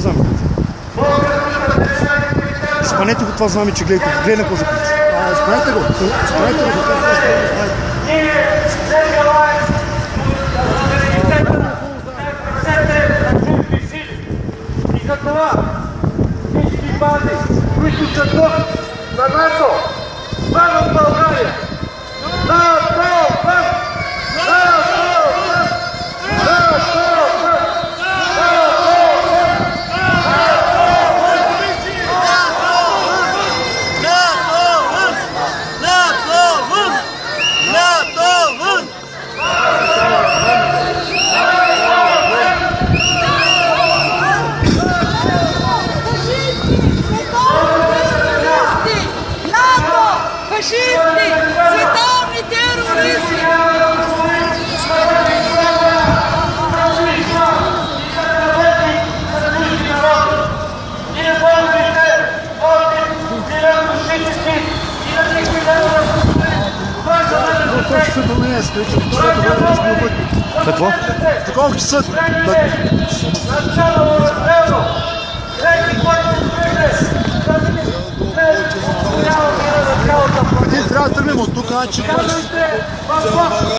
знаме. Спанете го това знаме, че гледате. Гледай на какво започва. Спанете го. Спанете го. Ние не желаем чужди сили. И за това всички бази, които са тук на НАТО, вън от България. Фашисти! Световни терористи! Какво? Такова часа. Трябва да тръгнем от тук,